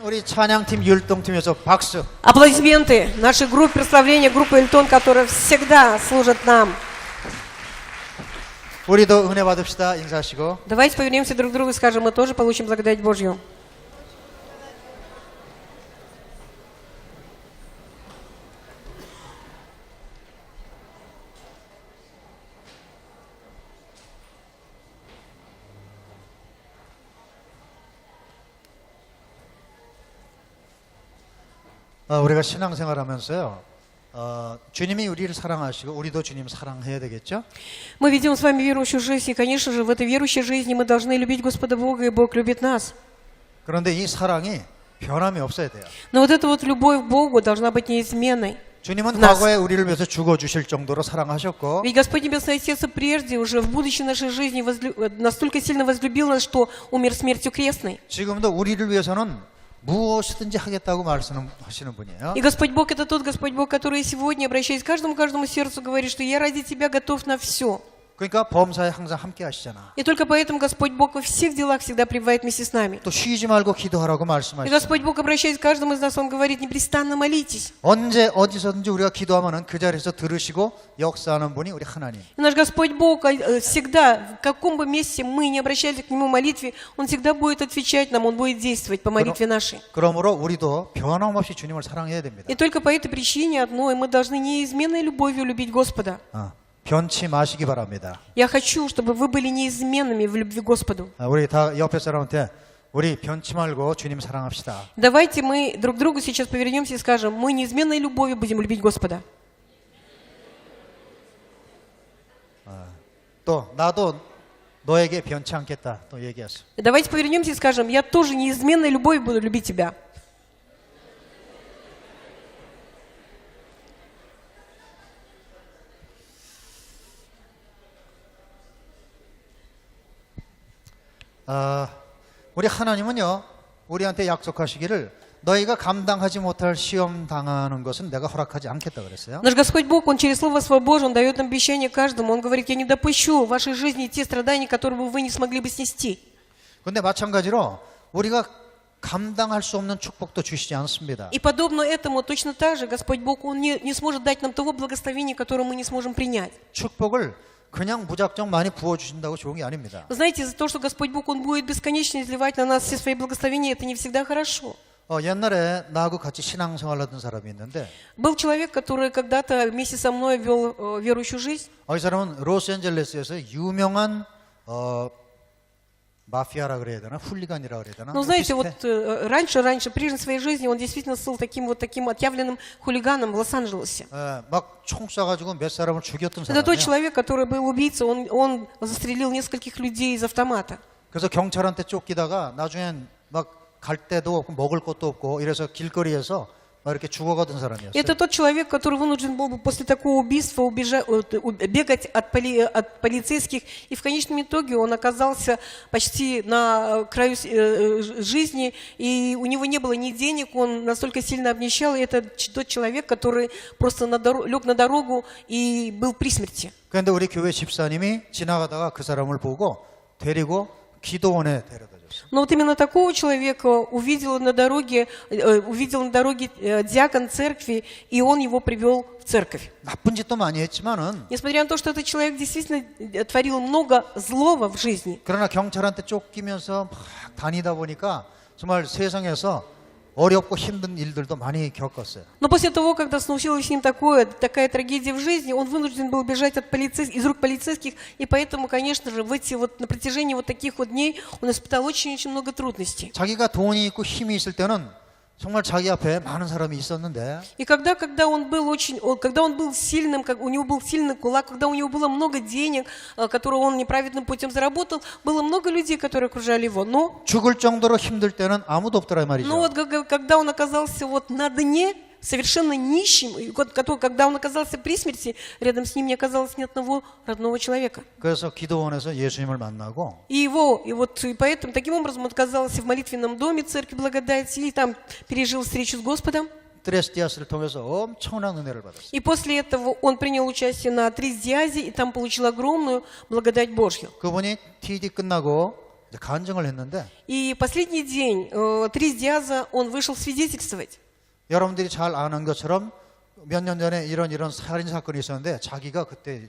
우리 찬양팀 율동팀에서 박수. Аплодисменты нашей группе прославления, группы Эльтон, которая всегда служит нам. 우리도 은혜 받읍시다. 인사하시고. Давайте повернемся друг к другу и скажем, мы тоже получим благодать Божью. 우리가 신앙생활하면서요. 주님이 우리를 사랑하시고 우리도 주님 사랑해야 되겠죠? Мы ведем с вами верующую жизнь, и, конечно же, в этой верующей жизни мы должны любить Господа Бога, и Бог любит нас. 그런데 이 사랑이 변함이 없어야 돼요. Но вот эта вот любовь к Богу должна быть неизменной. 주님은 과거에 우리를 위해서 죽어주실 정도로 사랑하셨고 Ведь Господь Небесный Отец и прежде, уже в будущей нашей жизни настолько сильно возлюбил нас, что умер смертью крестной. 지금도 우리를 위해서는 무엇이든지 하겠다고 말씀하시는 분이에요. И Господь Бог — это тот Господь Бог, который сегодня, обращаясь к каждому сердцу, говорит, что я ради тебя готов на все. 그러니까 범사에 항상 함께 하시잖아. И только поэтому Господь Бог во всех делах всегда пребывает вместе с нами. 또 쉬지 말고 기도하라고 И 말씀하시죠. Господь Бог, обращаясь к каждому из нас, Он говорит, непрестанно молитесь. 언제 어디서든지 우리가 기도하면은 그 자리에서 들으시고 역사하는 분이 우리 하나님. И наш Господь Бог всегда, в каком бы месте мы не обращались к Нему в молитве, Он всегда будет отвечать нам, Он будет действовать по молитве нашей. 그러므로 우리도 변함없이 주님을 사랑해야 됩니다. И только по этой причине одной мы должны неизменной любовью любить Господа. 변치 마시기 바랍니다. Я хочу, чтобы вы были неизменными в любви к Господу. 우리 다 옆에 사람한테 우리 변치 말고 주님 사랑합시다. Давайте мы друг к другу сейчас повернемся и скажем, мы неизменной любовью будем любить Господа. 또 나도 너에게 변치 않겠다. 또 얘기했어. Давайте повернемся и скажем, я тоже неизменной любовью буду любить тебя. 우리 하나님은요, 우리한테 약속하시기를 너희가 감당하지 못할 시험 당하는 것은 내가 허락하지 않겠다 그랬어요. Наш Господь Бог, Он через Слово Свое Божие, Он дает нам обещание каждому. Он говорит, я не допущу в вашей жизни те страдания, которые вы не смогли бы снести. 그런데 마찬가지로 우리가 감당할 수 없는 축복도 주시지 않습니다. И подобно этому, точно так же, Господь Бог, Он не сможет дать нам того благословения, которое мы не сможем принять. 축복을 그냥 무작정 많이 부어주신다고 좋은 게 아닙니다. Знаете, за то, что Господь Бог, Он будет бесконечно изливать на нас все свои благословения, это не всегда хорошо. 옛날에 나하고 같이 신앙생활 하던 사람이 있는데 Был человек, который когда-то вместе со мной вел верующую жизнь. 이 사람은 로스앤젤레스에서 유명한 마피아라 그래야 되나? 훌리간이라 그래야 되나? Ну, знаете, вот раньше, прежде своей жизни, он действительно стал таким отъявленным хулиганом в Лос-Анджелесе. 막 총 쏴가지고 몇 사람을 죽였던 Это тот 사람이에요. человек, который был убийцей, он застрелил нескольких людей из автомата. 그래서 경찰한테 쫓기다가 나중엔 막 갈 데도 없고 먹을 것도 없고 이래서 길거리에서 막 이렇게 죽어가던 사람이었어요. Это тот человек, который вынужден был после такого убийства бегать от полицейских, и в конечном итоге он оказался почти на краю жизни, и у него не было ни денег, он настолько сильно обнищал, и это тот человек, который просто лег на дорогу и был при смерти. 그런데 우리 교회 집사님이 지나가다가 그 사람을 보고 데리고 기도원에 데려다 줬어요. Но вот именно такого человека увидел на дороге диакон церкви, и он его привел в церковь. 나쁜 짓도 많이 했지만은 Несмотря на то, что этот человек действительно творил много злого в жизни, 그러나 경찰한테 쫓기면서 막 다니다 보니까 정말 세상에서 어렵고 힘든 일들도 많이 겪었어요. но после того, когда случилась с ним такая трагедия в жизни, он вынужден был бежать из рук полицейских, и поэтому, конечно же, на протяжении таких дней он испытал очень-очень много трудностей. 자기가 돈이 있고 힘이 있을 때는 정말 자기 앞에 많은 사람이 있었는데 И когда он был сильным, у него был сильный кулак, когда у него было много денег, которые он неправедным путем заработал, было много людей, которые окружали его. Но 죽을 정도로 힘들 때는 아무도 없더라 말이죠. когда он оказался на дне, совершенно нищим, и когда он оказался при смерти, рядом с ним не оказалось ни одного родного человека. 그래서 기도원에서 예수님을 만나고 И поэтому таким образом он оказался в молитвенном доме церкви Благодати, и там пережил встречу с Господом. 트레스디아스를 통해서 엄청난 은혜를 받았어요. И после этого он принял участие на Трис-Диазе, и там получил огромную благодать Божью. 그분이 TD 끝나고 이제 간증을 했는데 И последний день Трис Диаза, он вышел свидетельствовать. 여러분들이 잘 아는 것처럼 몇 년 전에 이런 살인 사건이 있었는데 자기가 그때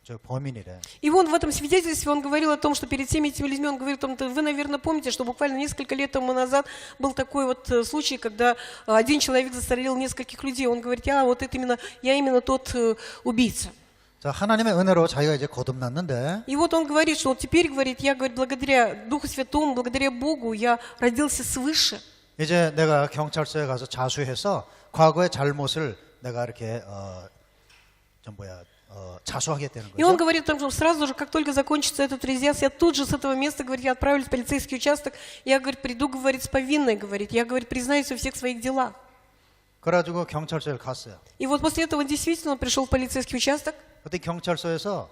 저 범인이래. И он в этом свидетельстве, он говорил о том, что перед всеми этими людьми, он говорил о том, вы, наверное, помните, что буквально несколько лет тому назад был такой вот случай, когда один человек застрелил нескольких людей. Он говорит, вот это именно, я именно тот убийца. 자, 하나님의 은혜로 자기가 이제 거듭났는데 И вот он говорит, что вот теперь, говорит, я, говорит, благодаря Духу Святому, благодаря Богу, я родился свыше. 이제 내가 경찰서에 가서 자수해서 과거의 잘못을 내가 이렇게 자수하겠다는 И он 거죠. говорит о том, что сразу же, как только закончится этот резец, я тут же с этого места, говорит, я отправлюсь в полицейский участок, я, говорит, приду, говорит, с повинной, говорит, я, говорит, признаюсь во всех своих делах. 그래가지고 경찰서에 갔어요. И вот после этого действительно он пришел в полицейский участок. 그때 경찰서에서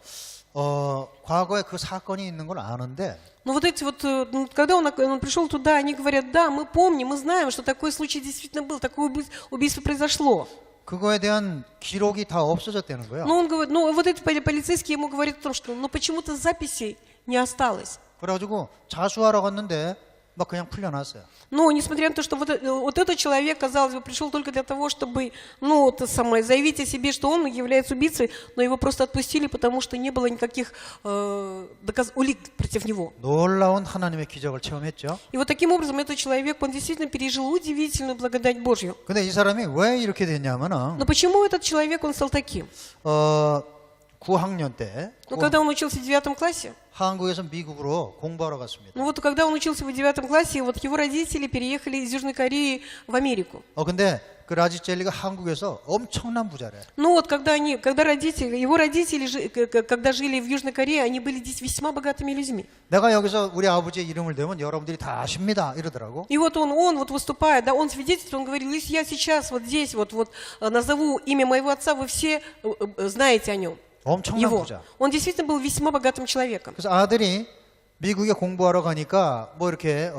과거에 그 사건이 있는 걸 아는데 Но вот эти вот, когда он пришел туда, они говорят, да, мы помним, мы знаем, что такой случай действительно был, такое убийство произошло. 그거에 대한 기록이 다 없어졌다는 거예요. Но он говорит, вот эти полицейские ему говорят о том, что почему-то записей не осталось. 그래가지고 자수하러 갔는데 막 그냥 풀려났어요. Но несмотря на то, что вот этот человек, казалось бы, пришел только для того, чтобы, заявить о себе, что он является убийцей, но его просто отпустили, потому что не было никаких улик против него. 놀라운 하나님의 기적을 체험했죠. И вот таким образом этот человек, он действительно пережил удивительную благодать Божью. 근데 이 사람이 왜 이렇게 됐냐면은 Но почему этот человек, он стал таким? 9학년 때 Когда он учился в 9 классе, 한국에서 미국으로 공부하러 갔습니다. когда он учился в 9 классе, вот его родители переехали из Южной Кореи в Америку. 근데 그 라지젤리가 한국에서 엄청난 부자래. Когда его родители, когда жили в Южной Корее, они были здесь весьма богатыми людьми. 내가 여기서 우리 아버지의 이름을 대면 여러분들이 다 아십니다. 이러더라고. И вот он выступая, да, он свидетельствует, он говорил, если я сейчас вот здесь вот назову имя моего отца, вы все знаете о нем. 엄청난 Его. 부자. Он действительно был весьма богатым человеком. 그래서 아들이 미국에 공부하러 가니까 뭐 이렇게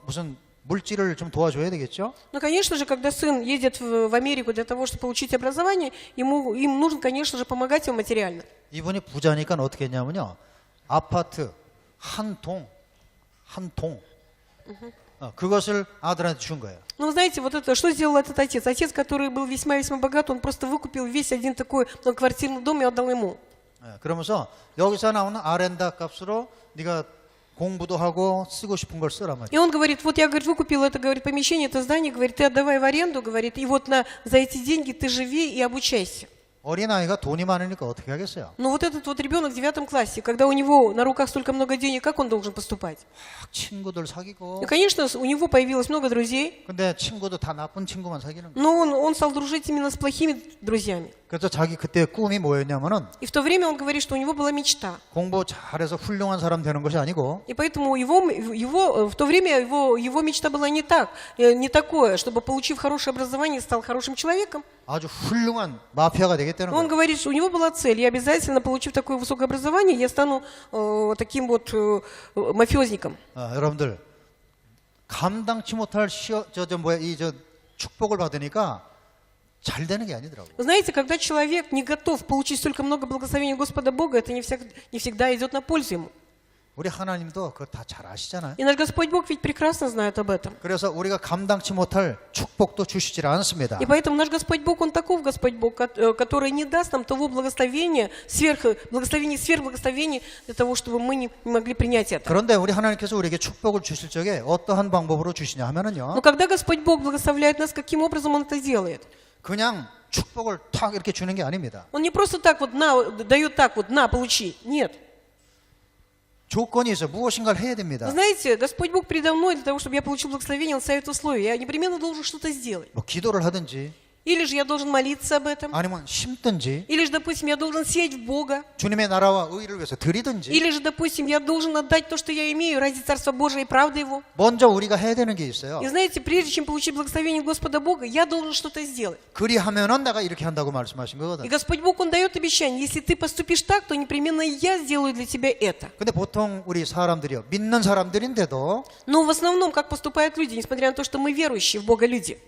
무슨 물질을 좀 도와줘야 되겠죠? Но, конечно же, когда сын едет в Америку для того, чтобы получить образование, им нужно, конечно же, помогать ему материально. 이분이 부자니까 어떻게 했냐면요. 아파트 한 동 그것을 아들한테 준 거예요. Ну, вы знаете, вот это, что сделал этот отец? Отец, который был весьма-весьма богат, он просто выкупил весь один такой многоквартирный дом и отдал ему. 그러면서 여기서 나오는 아렌다 값으로 네가 공부도 하고 쓰고 싶은 걸 쓰란 말이야. И он говорит, вот я, говорит, выкупил это, говорит, помещение, это здание, говорит, ты отдавай в аренду, говорит, и вот за эти деньги ты живи и обучайся. 어린아이가 돈이 많으니까 어떻게 하겠어요? Но вот этот вот ребенок в 9 классе, когда у него на руках столько много денег, как он должен поступать? 막 친구들 사귀고. И, конечно, у него появилось много друзей, 근데 친구도 다 나쁜 친구만 사귀는 거예요. но он стал дружить именно с плохими друзьями. 그래서 자기 그때 꿈이 뭐였냐면은 И в то время он говорит, что у него была мечта. 공부 잘해서 훌륭한 사람 되는 것이 아니고 И поэтому в то время его мечта была не такое, чтобы, получив хорошее образование, стал хорошим человеком. 아주 훌륭한 마피아가 되겠다는 Он 거예요. говорит, что у него была цель, я обязательно, получив такое высокое образование, я стану таким вот мафиозником. 여러분들 감당치 못할 축복을 받으니까 잘 되는 게 아니더라고. Вы знаете, когда человек не готов получить столько много благословений Господа Бога, это не всегда идет на пользу ему. 우리 하나님도 그거 다 잘 아시잖아요. И наш Господь Бог ведь прекрасно знает об этом. 그래서 우리가 감당치 못할 축복도 주시질 않습니다. И поэтому наш Господь Бог, Он таков Господь Бог, который не даст нам того благословения, сверхблагословений для того, чтобы мы не могли принять это. 그런데 우리 하나님께서 우리에게 축복을 주실 적에 어떠한 방법으로 주시냐 Но 하면은요. когда Господь Бог благословляет нас, каким образом Он это делает? 그냥 축복을 탁 이렇게 주는 게 아닙니다. Он не просто так вот дает так вот, получи. Нет. 조건이 있어요. 무엇인가를 해야 Вы 됩니다. знаете, Господь Бог передо мной для того, чтобы я получил благословение, Он ставит условия. Я непременно должен что-то сделать. 뭐 기도를 하든지 Или же я должен молиться об этом. 아니면 심든지 Или же, допустим, я должен сеять в Бога. 주님의 나라와 의를 위해서 드리든지 Или же, допустим, я должен отдать то, что я имею, ради Царства Божия и правды Его. 먼저 우리가 해야 되는 게 있어요. И знаете, прежде чем получить благословение Господа Бога, я должен что-то сделать. 그리하면은 내가 이렇게 한다고 말씀하신 И 거거든. Господь Бог, Он дает обещание, если ты поступишь так, то непременно я сделаю для тебя это. 근데 보통 우리 사람들이요. 믿는 사람들인데도 Но в основном, как поступают люди, несмотря на то, что мы верующие в Бога люди,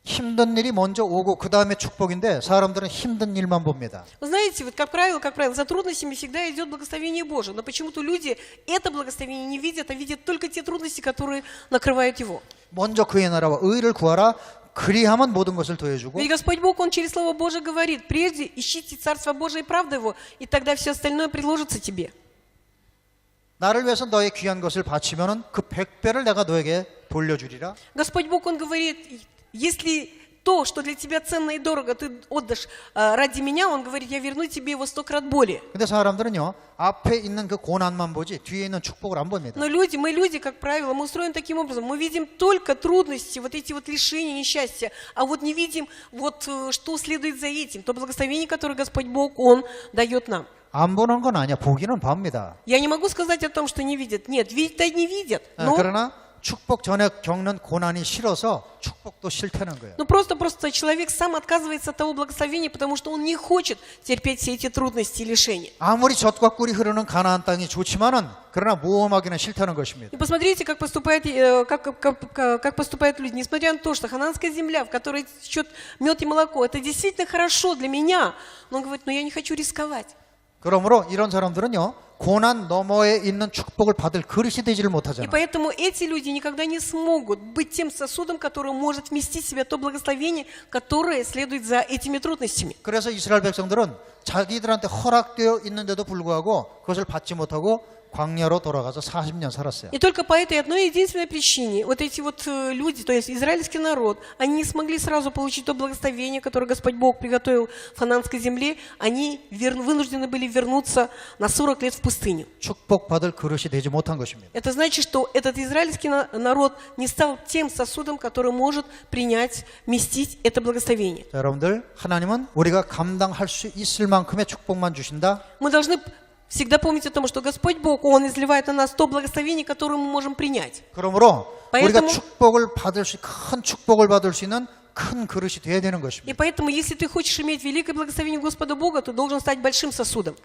힘든 일이 먼저 오고 그 다음에 축복인데 사람들은 힘든 일만 봅니다. Вы знаете, вот как правило, за трудностями всегда идет благословение Божие. Но почему-то люди это благословение не видят, а видят только те трудности, которые накрывают его. 먼저 그의 나라와 의를 구하라. 그리하면 모든 것을 더해주고 Ведь Господь Бог, Он через Слово Божие говорит, прежде ищите Царство Божие и правду Его, и тогда все остальное предложится тебе. 나를 위해서 너의 귀한 것을 바치면은 그 100배를 내가 너에게 돌려주리라. Господь Бог, Он говорит, если то, что для тебя ценно и дорого, ты отдашь ради меня, Он говорит, я верну тебе его 100 крат более. 근데 사람들은요, 앞에 있는 그 고난만 보지 뒤에 있는 축복을 안 봅니다. Но мы люди, как правило, мы устроены таким образом. Мы видим только трудности, вот эти вот лишения, несчастья, а вот не видим, вот что следует за этим, то благословение, которое Господь Бог, Он дает нам. 안 보는 건 아니야. 보기는 봅니다. Я не могу сказать о том, что не видят. Нет, видят-то не видят. Но 그러나 축복 전에 겪는 고난이 싫어서 축복도 싫다는 거예요. просто человек сам отказывается от того благословения, потому что он не хочет терпеть все эти трудности и лишения. 아무리 젖과 꿀이 흐르는 가나안 땅이 좋지만은 그러나 모험하기는 싫다는 것입니다. И посмотрите, как поступают люди. Несмотря на то, что хананская земля, в которой течет мед и молоко, это действительно хорошо для меня, но он говорит, но я не хочу рисковать. 그러므로 이런 사람들은요, 고난 너머에 있는 축복을 받을 그릇이 되지를 И 못하잖아요. поэтому эти люди никогда не смогут быть тем сосудом, который может вместить в себя то благословение, которое следует за этими трудностями. 그래서 이스라엘 백성들은 자기들한테 허락되어 있는데도 불구하고 그것을 받지 못하고 광야로 돌아가서 40년 살았어요. И только по этой одной единственной причине вот эти вот люди, то есть израильский народ, они не смогли сразу получить то благословение, которое Господь Бог приготовил в хананской земле, они вынуждены были вернуться на 40 лет в пустыню. 축복받을 그릇이 되지 못한 것입니다. Это значит, что этот израильский народ не стал тем сосудом, который может принять, вместить это благословение. 자, 여러분들, 하나님은 우리가 감당할 수 있을 만큼의 축복만 주신다. Мы должны всегда помнить о том, что Господь Бог, Он изливает на нас то благословение, которое мы можем принять. 그러므로 우리가 поэтому- 축복을 받을 수, 큰 축복을 받을 수 있는 큰 그릇이 돼야 되는 И 것입니다. поэтому, если ты хочешь иметь великое благословение Господа Бога, ты должен стать большим сосудом.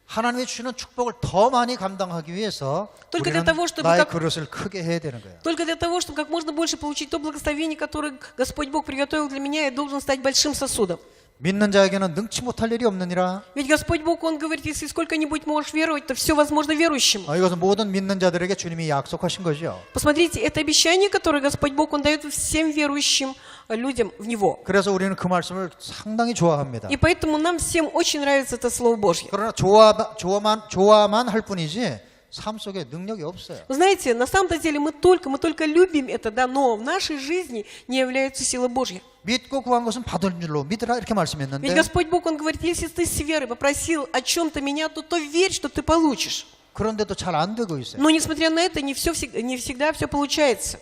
하나님이 주시는 축복을 더 많이 감당하기 위해서 Только 우리는 для того, чтобы 나의 как- 그릇을 크게 해야 되는 거예요. Только для того, чтобы как можно больше получить то благословение, которое Господь Бог приготовил для меня, я должен стать большим сосудом. 믿는 자에게는 능치 못할 일이 없느니라. Ведь Господь Бог, Он говорит, если сколько-нибудь можешь веровать, то все возможно верующему. 이것은 모든 믿는 자들에게 주님이 약속하신 거죠. Посмотрите, это обещание, которое Господь Бог, Он дает всем верующим людям в Него. 그래서 우리는 그 말씀을 상당히 좋아합니다. И поэтому нам всем очень нравится это Слово Божье. 그러나 좋아만 할 뿐이지 삶 속에 능력이 없어요. Вы знаете, на самом-то деле мы только любим это, да, но в нашей жизни не является сила Божья. 믿고 구한 것은 받은 줄로 믿으라 이렇게 Ведь 말씀했는데 Господь Бог, Он говорит, если ты с верой попросил о чем-то меня, то верь, что ты получишь. 그런데도 잘 안 되고 있어요. Но несмотря на это, не всегда все получается.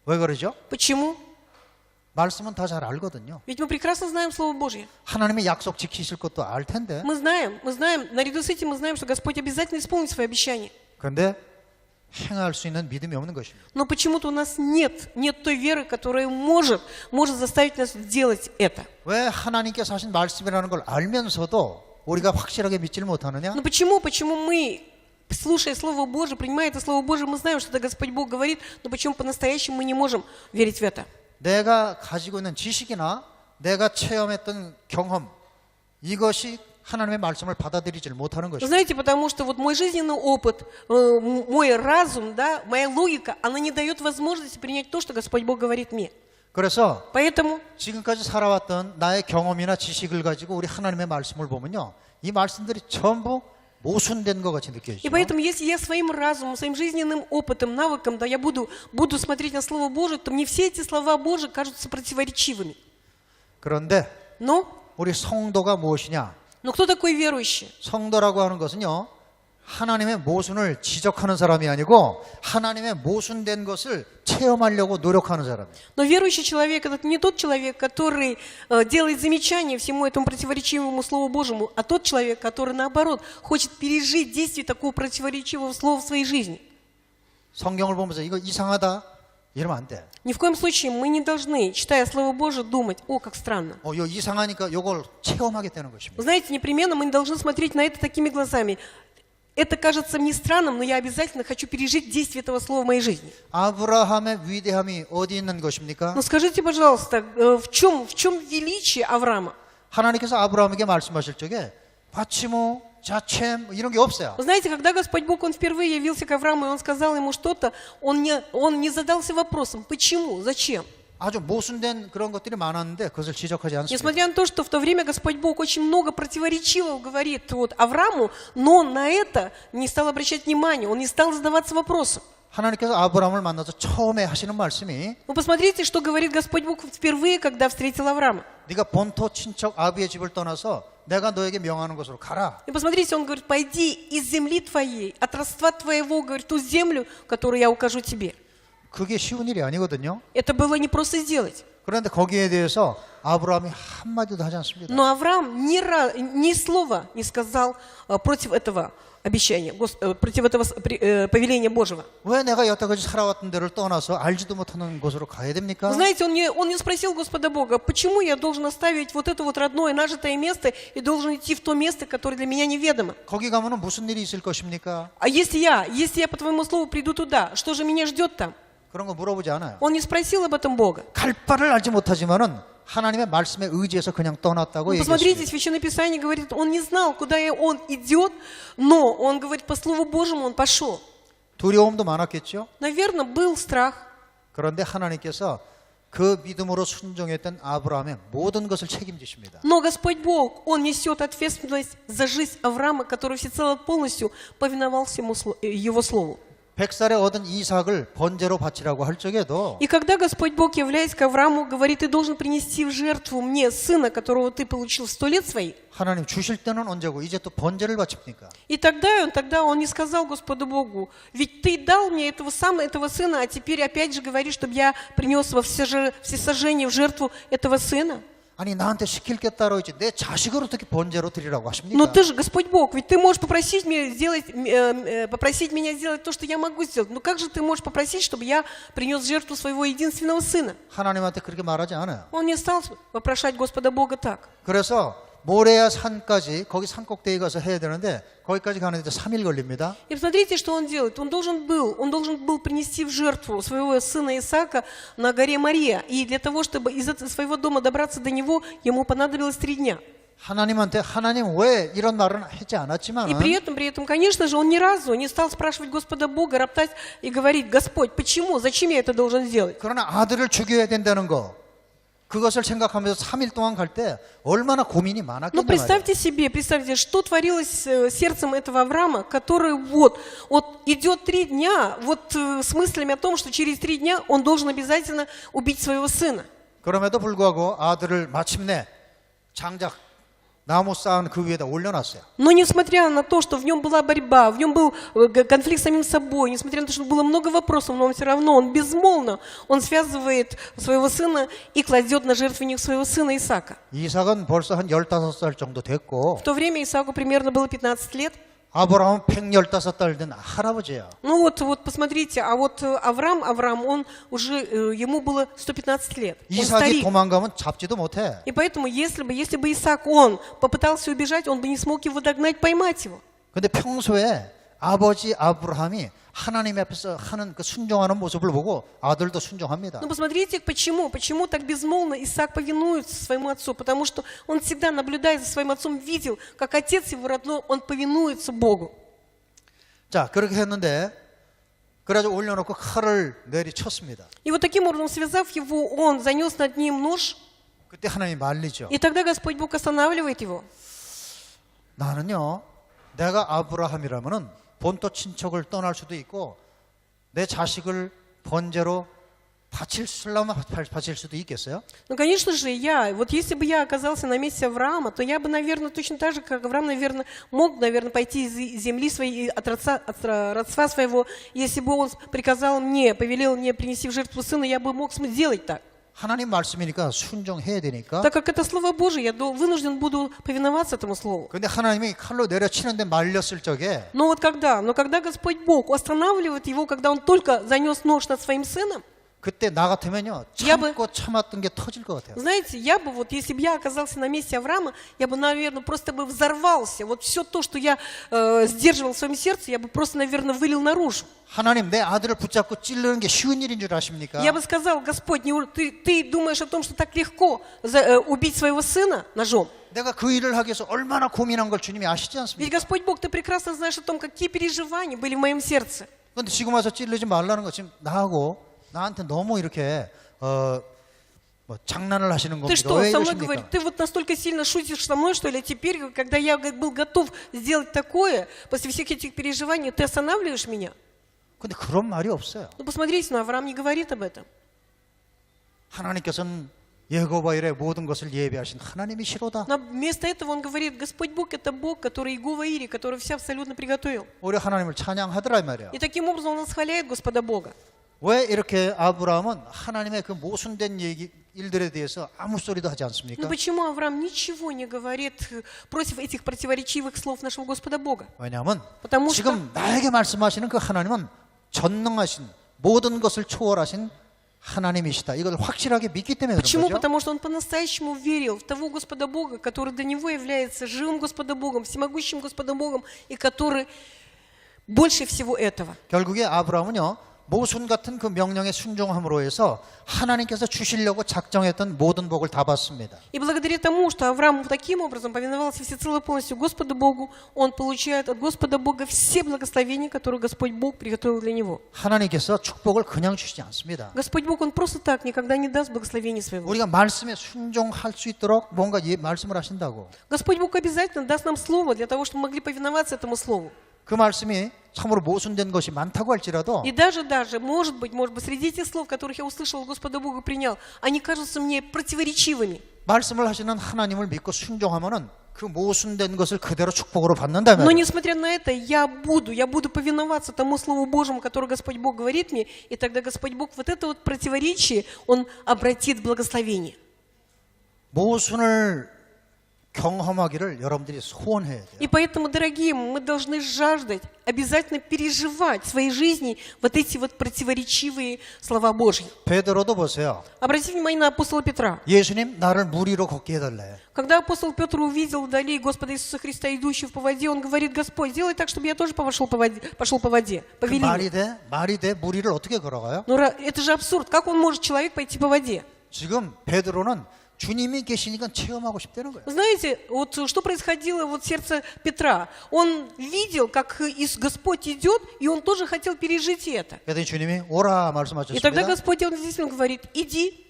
왜 그러죠? Почему? 말씀은 다 잘 알거든요. Ведь мы прекрасно знаем Слово Божье. 하나님의 약속 지키실 것도 알 텐데. Мы знаем, наряду с этим мы знаем, что Господь обязательно исполнит свои обещания. 그런데 행할 수 있는 믿음이 없는 것입니다. Но почему-то у нас нет той веры, которая может заставить нас делать это. 왜 하나님께서 하신 말씀이라는 걸 알면서도 우리가 확실하게 믿지를 못하느냐? Но почему мы, слушая Слово Божие, принимая это Слово Божие, мы знаем, что это Господь Бог говорит, но почему по-настоящему мы не можем верить в это? 내가 가지고 있는 지식이나 내가 체험했던 경험 이것이 하나님의 말씀을 받아들이지를 못하는 Вы 것입니다. знаете, потому что вот мой жизненный опыт, мой разум, да, моя логика, она не дает возможности принять то, что Господь Бог говорит мне. 그래서 Поэтому 지금까지 살아왔던 나의 경험이나 지식을 가지고 우리 하나님의 말씀을 보면요. 이 말씀들이 전부 모순된 것 같이 И 느껴지죠. поэтому, если я своим разумом, своим жизненным опытом, навыком, да, я буду смотреть на Слово Божие, то мне все эти слова Божьи кажутся противоречивыми. 그런데 Но 우리 성도가 무엇이냐? кто такой верующий? 성도라고 하는 것은요. 하나님의 모순을 지적하는 사람이 아니고 하나님의 모순된 것을 체험하려고 노력하는 사람이에요. Но верующий человек – это не тот человек, который делает замечания всему этому противоречивому Слову Божьему, а тот человек, который, наоборот, хочет пережить действие такого противоречивого слова в своей жизни. 성경을 보면서 이거 이상하다 이러면 안 돼. Ни в коем случае мы не должны, читая Слово Божие, думать, о, как странно. 이거 이상하니까 이걸 체험하게 되는 Вы 것입니다. знаете, непременно мы не должны смотреть на это такими глазами. это кажется мне странным, но я обязательно хочу пережить действие этого слова в моей жизни. 아브라함의 위대함이 어디 있는 것입니까? Но скажите, пожалуйста, в чем величие Авраама? 하나님께서 아브라함에게 말씀하실 적에 바치모, 자쳔 이런 게 없어요. Вы знаете, когда Господь Бог, Он впервые явился к Аврааму, и Он сказал ему что-то, он не задался вопросом, почему, зачем? 아주 모순된 그런 것들이 많았는데 그것을 지적하지 않습니다. Несмотря на то, что в то время Господь Бог очень много противоречивого говорит вот Аврааму, но он на это не стал обращать внимания, он не стал задаваться вопросом. 하나님께서 아브라함을 만나서 처음에 하시는 말씀이 Вы посмотрите, что говорит Господь Бог впервые, когда встретил Авраама. 네가 본토 친척 아비의 집을 떠나서 내가 너에게 명하는 곳으로 가라. И посмотрите, он говорит, пойди из земли твоей, от родства твоего, говорит, ту землю, которую я укажу тебе. 그게 쉬운 일이 아니거든요. Это было не просто сделать. 그런데 거기에 대해서 아브라함이 한마디도 하지 않습니다. Но Авраам ни слова не сказал против этого обещания, против этого повеления Божьего. 왜 내가 여태까지 살아왔던 데를 떠나서 알지도 못하는 곳으로 가야 됩니까? Вы знаете, он не спросил Господа Бога, почему я должен оставить вот это вот родное, нажитое место и должен идти в то место, которое для меня неведомо. 거기 가면은 무슨 일이 있을 것입니까? А если я по твоему слову приду туда, что же меня ждет там? 그런 거 물어보지 않아요. Он не спросил об этом Бога. 갈 바를 알지 못하지만은 하나님의 말씀에 의지해서 그냥 떠났다고 Посмотрите, 얘기했습니다. Священное Писание говорит, он не знал, куда он идет, но он говорит, по Слову Божьему он пошел. 두려움도 많았겠죠. Наверное, был страх. 그런데 하나님께서 그 믿음으로 순종했던 아브라함의 모든 것을 책임지십니다. Но Господь Бог, Он несет ответственность за жизнь Авраама, который всецело полностью повиновался Его Слову. 100살에 얻은 이삭을 번제로 바치라고 할 적에도 И когда Господь Бог, являясь к Аврааму, говорит, ты должен принести в жертву мне сына, которого ты получил в 100 лет своих, 하나님 주실 때는 언제고 이제 또 번제를 바칩니까? и тогда он не сказал Господу Богу, ведь ты дал мне этого сына, а теперь опять же говоришь, чтобы я принес во всесожжение в жертву этого сына. 아니 나한테 시킬 게 따로 있지 내 자식을 어떻게 번제로 드리라고 Но 하십니까? ты же, Господь Бог, ведь ты можешь попросить меня сделать то, что я могу сделать. Но как же ты можешь попросить, чтобы я принес в жертву своего единственного сына? 하나님한테 그렇게 말하지 않아요. Он не стал вопрошать Господа Бога так. 그래서 모레아 산까지 거기 산꼭대기 가서 해야 되는데 거기까지 가는데 3일 걸립니다. И посмотрите, что он делает. Он должен был принести в жертву своего сына Исаака на горе Мория. И для того, чтобы из своего дома добраться до него, ему понадобилось 3 дня. 하나님한테 하나님 왜 이런 말은 하지 И 않았지만 при этом, конечно же, он ни разу не стал спрашивать Господа Бога, роптать и говорить, Господь, почему, зачем я это должен сделать? 그러나 아들을 죽여야 된다는 거 그것을 생각하면서 3일 동안 갈 때 얼마나 고민이 Ну, 많았겠냐 말이에요. представьте, что творилось сердцем этого Авраама, который вот идет 3 дня, с мыслями о том, что через 3 дня он должен обязательно убить своего сына. 그럼에도 불구하고 아들을 마침내 장작 나무 쌓은 그 위에다 올려놨어요. Но несмотря на то, что в нем была борьба, в нем был конфликт с самим собой, несмотря на то, что было много вопросов, но все равно он безмолвно, он связывает своего сына и кладет на жертвенник своего сына Исаака. 이삭은 벌써 한 15살 정도 됐고 В то время Исааку примерно было 15 лет. 아브라함은 115살 된 할아버지예요. Ну вот посмотрите, а вот Авраам, он уже, ему было 115 лет. Он 이삭이 старик. 도망가면 잡지도 못해. И поэтому, если бы Исаак, он попытался убежать, он бы не смог его догнать, поймать его. 근데 평소에 아버지 아브라함이 하나님 앞에서 하는 그 순종하는 모습을 보고 아들도 순종합니다. Но посмотрите, почему так безмолвно Исаак повинуется своему отцу, потому что он всегда, наблюдая за своим отцом, видел, как отец его родной, он повинуется Богу. 자, 그렇게 했는데 그래가지고 올려놓고 칼을 내리쳤습니다. И вот таким образом, связав его, он занес над ним нож, 그때 하나님이 말리죠. и тогда Господь Бог останавливает его. 나는요, 내가 아브라함이라면은 본토 친척을 떠날 수도 있고 내 자식을 번제로 바칠 수도 있겠어요? Ну, конечно же, если бы я оказался на месте Авраама, то я бы, наверное, точно так же, как Авраам, мог, пойти из земли своей, от родства своего. Если бы он повелел мне принести в жертву сына, я бы мог сделать так. 하나님 말씀이니까 순종해야 되니까. Так как это Слово Божие, я вынужден буду повиноваться этому Слову. 근데 하나님이 칼로 내려치는데 말렸을 적에 Но когда Господь Бог останавливает его, когда он только занес нож над своим сыном, 그때 나 같으면요 Я бы- 참고 참았던 게 터질 것 같아요. Знаете, я бы вот, если бы я оказался на месте Авраама, я бы, наверное, просто бы взорвался. Вот все то, что я сдерживал в своем сердце, я бы просто, наверное, вылил наружу. 하나님 내 아들을 붙잡고 찌르는 게 쉬운 일인 줄 아십니까? Я бы сказал: Господь, ты думаешь о том, что так легко убить своего сына ножом? 내가 그 일을 하기 위해서 얼마나 고민한 걸 주님이 아시지 Ведь 않습니까? Господь Бог, ты прекрасно знаешь о том, какие переживания были в моем сердце. 그런데 지금 와서 찌르지 말라는 거 지금 나한테 너무 이렇게 뭐 장난을 하시는 Ты 겁니까? что, 왜 со мной говоришь? 이러십니까? Ты вот настолько сильно шутишь со мной, что ли? Теперь, когда я был готов сделать такое, после всех этих переживаний, ты останавливаешь меня? 근데 그런 말이 없어요. Ну, посмотрите, но Авраам не говорит об этом. 하나님께서는 예고바 일의 모든 것을 예비하신 하나님이시로다. Но вместо этого он говорит: Господь Бог — это Бог, который Иегова Ири, который все абсолютно приготовил. 우리 하나님을 찬양하더라 이 말이야. И таким образом он восхваляет Господа Бога. 왜 이렇게 아브라함은 하나님의 그 모순된 일들에 대해서 아무 소리도 하지 Но 않습니까? почему Авраам ничего не говорит против этих противоречивых слов нашего Господа Бога? 왜냐하면 Потому что 지금 나에게 말씀하시는 그 하나님은 전능하신 모든 것을 초월하신 하나님이시다. 이걸 확실하게 믿기 때문에 Почему? 그런 거죠. Потому что он по-настоящему верил в того Господа Бога, который для него является живым Господом Богом, всемогущим Господом Богом, и который больше всего этого. 결국에 아브라함은요 모순 같은 그 명령에 순종함으로 해서 하나님께서 주시려고 작정했던 모든 복을 다 받습니다. И благодаря тому, что Авраам таким образом повиновался всецело полностью Господу Богу, он получает от Господа Бога все благословения, которые Господь Бог приготовил для него. 하나님께서 축복을 그냥 주시지 않습니다. Господь Бог, Он просто так никогда не даст благословения своего. 우리가 말씀에 순종할 수 있도록 뭔가 말씀을 하신다고. Господь Бог обязательно даст нам слово для того, чтобы мы могли повиноваться этому слову. 그 말씀이 참으로 모순된 것이 많다고 할지라도 И даже, может быть, среди этих слов, которых я услышал от Господа Бога, принял, они кажутся мне противоречивыми. 말씀을 하시는 하나님을 믿고 순종하면은 그 모순된 것을 그대로 축복으로 받는다 Но 말이에요. несмотря на это, я буду повиноваться тому Слову Божьему, которое Господь Бог говорит мне, и тогда Господь Бог вот это вот противоречие, Он обратит в благословение. 모순을 경험하기를 여러분들이 소원해야 돼요. И поэтому, дорогие, мы должны жаждать, обязательно переживать в своей жизни вот эти вот противоречивые слова Божьи. 베드로도 보세요. Обратите внимание на апостола Петра. 예수님 나를 물 위로 걷게 해달래. Когда апостол Петр увидел вдали Господа Иисуса Христа, идущего по воде, он говорит: Господь, сделай так, чтобы я тоже пошел по воде. 그 Повели. 말이 돼? 물 위를 어떻게 걸어가요? Но это же абсурд. Как он может, человек, пойти по воде? 지금 베드로는 주님이 계시니까 체험하고 싶다는 거예요. Знаете, вот что происходило вот в сердце Петра? Он видел, как Господь идет, и он тоже хотел пережить это. 그랬더니 주님이 오라 И тогда 말씀하셨습니다. Господь, Он действительно говорит: иди.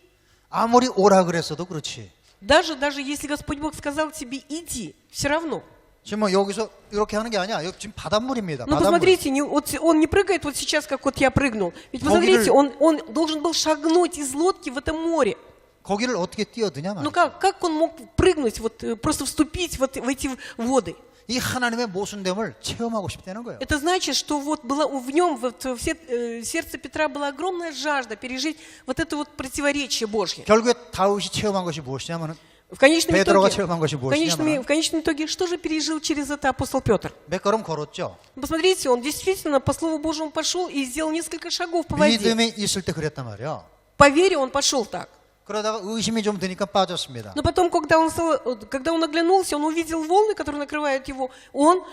아무리 오라 그랬어도 그렇지. Даже если Господь Бог сказал тебе иди, все равно. 지금 뭐 여기서 이렇게 하는 게 아니야. 여기 지금 바닷물입니다. Ну, 바닷물. посмотрите, он не прыгает вот сейчас, как вот я прыгнул. Ведь, 거기를- посмотрите, он должен был шагнуть из лодки в это море. 거기를 어떻게 뛰어드냐 Ну, 말이야. как он мог прыгнуть, вот просто вступить вот в эти воды? 이 하나님의 모순됨을 체험하고 싶다는 거예요. Это значит, что вот была в нем, вот в сердце Петра была огромная жажда пережить вот это вот противоречие Божье. 결국에 다윗이 체험한 것이 무엇이냐면 В конечном 베드로가 итоге, 체험한 것이 무엇이냐면 в конечном итоге, что же пережил через это апостол Петр? 몇 걸음 걸었죠. Посмотрите, он действительно по Слову Божьему пошел и сделал несколько шагов по воде. 믿음이 있을 때 그랬단 말이야. По вере он пошел так. 그러다가 의심이 좀 드니까 빠졌습니다. Но потом, когда он оглянулся, он увидел волны, которые накрывают его, он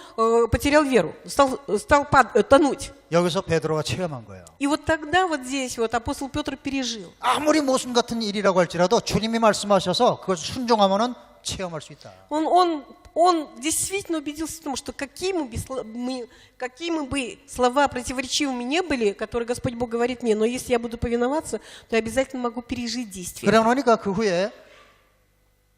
потерял веру, стал тонуть. 여기서 베드로가 체험한 거예요. И вот тогда вот здесь вот апостол Петр пережил. 아무리 모순 같은 일이라고 할지라도 주님이 말씀하셔서 그것을 순종하면은 체험할 수 있다. Он действительно убедился в том, что какими бы слова противоречивыми не были, которые Господь Бог говорит мне, но если я буду повиноваться, то я обязательно могу пережить действие. 그러고 나니까 그 후에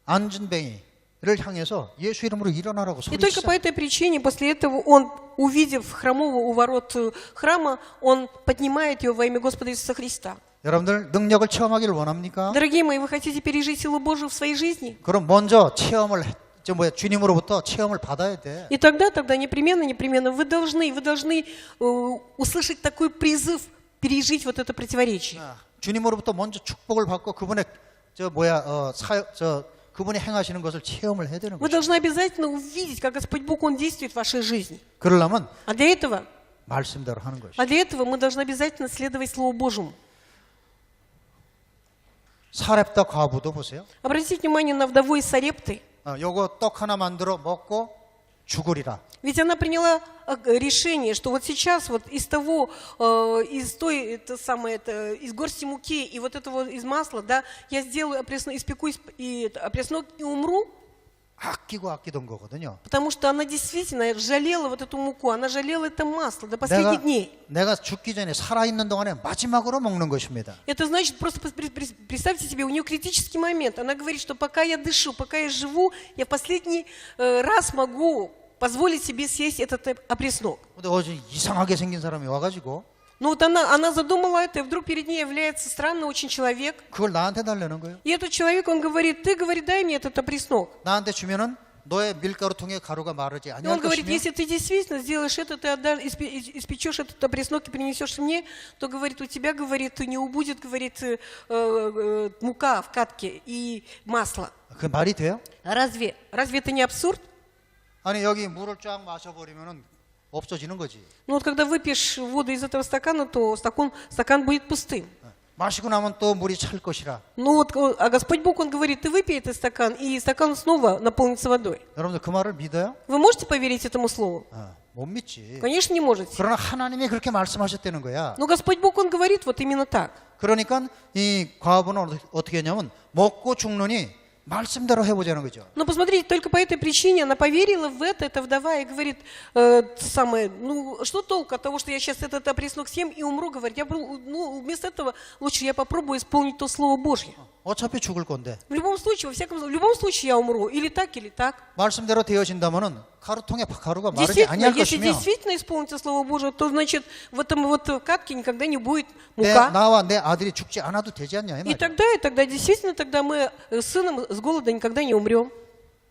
안진뱅이를 향해서 예수 이름으로 일어나라고 И только по 소리쳤어요. этой причине, после этого, он, увидев хромого у ворот храма, он поднимает его во имя Господа Иисуса Христа. 여러분들 능력을 체험하기를 원합니까? Дорогие мои, вы хотите пережить силу Божию в своей жизни? 그럼 먼저 주님으로부터 체험을 받아야 돼. И тогда непременно вы должны услышать такой призыв пережить вот это противоречие. 주님으로부터 먼저 축복을 받고 그분의 그분이 행하시는 것을 체험을 해야 되는 Вы 거죠. должны обязательно увидеть, как Господь Бог, Он действует в вашей жизни. 그러려면 А для этого 말씀대로 하는 것이. мы должны обязательно следовать Слову Божьему. 사렙다 과부도 보세요. Обратите внимание на вдову из Сарепты. 요거 떡 하나 만들어 먹고 죽으리라. Ведь она приняла решение, что вот сейчас вот из того, из той, это самое, это, из горсти муки и вот этого из масла, да, я сделаю опреснок, испеку опреснок и умру, 아끼고 아끼던 거거든요. потому что она действительно жалела вот эту муку, она жалела это масло до последних дней. 내가 죽기 전에 살아있는 동안에 마지막으로 먹는 것입니다. Это значит, просто представьте себе, у нее критический момент. Она говорит, что пока я дышу, пока я живу, я в последний раз могу позволить себе съесть этот опреснок. 근데 어제 이상하게 생긴 사람이 와가지고 Ну вот она задумала это, и вдруг перед ней является странный очень человек. 그걸 나한테 달라는 거예요. И этот человек, он говорит, ты, говорит, дай мне этот опреснок. 나한테 주면은 너의 밀가루통에 가루가 마르지 И он 아니할 говорит, 것이며 если ты действительно сделаешь это, ты испечешь этот опреснок и принесешь мне, то, говорит, у тебя, говорит, не убудет, говорит, мука в катке и масло. 그 말이 돼요? Разве это не абсурд? 아니 여기 물을 쫙 마셔버리면은 없어지는 거지. Ну вот когда выпьешь воду из этого стакана, то стакан будет пустым. 마시고 나면 또 물이 찰 것이라. Ну вот, а Господь Бог, Он говорит, ты выпей этот стакан, и стакан снова наполнится водой. 여러분들 그 말을 믿어요? Вы можете поверить этому слову? 못 믿지. Конечно, не можете. 그러나 하나님이 그렇게 말씀하셨다는 거야. Но Господь Бог, Он говорит вот именно так. 그러니까 이 과부는 어떻게 했냐면 먹고 죽느니 말씀대로 해보자는 거죠. Но посмотрите, только по этой причине она поверила в это, эта вдова, и говорит, ну что толку от того, что я сейчас этот опреснок съем и умру, говорит, вместо этого лучше я попробую исполнить то Слово Божье. 어차피 죽을 건데. В любом случае, в любом случае я умру, или так, или так. 말씀대로 되어진다면은 가루통에 가루가 마르지 Действительно, 아니할 если 것이며 действительно исполнится Слово Божие, то значит в этом вот катке никогда не будет 내, мука. 나와 내 아들이 죽지 않아도 되지 않냐 이 И 말이야. тогда действительно тогда мы с сыном с голода никогда не умрем.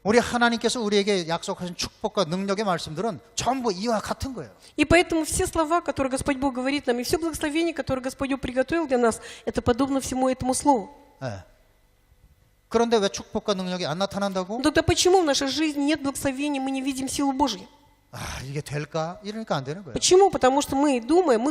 우리 하나님께서 우리에게 약속하신 축복과 능력의 말씀들은 전부 이와 같은 거예요. И поэтому все слова, которые Господь Бог говорит нам, и все благословение, которое Господь Бог приготовил для нас, это подобно всему этому слову. 예. 그런데 왜 축복과 능력이 안 나타난다고? Но тогда почему в нашей жизни нет благословения, мы не видим силу Божью? 이게 될까? 이러니까 안 되는 거예요. Почему? Потому что мы думаем,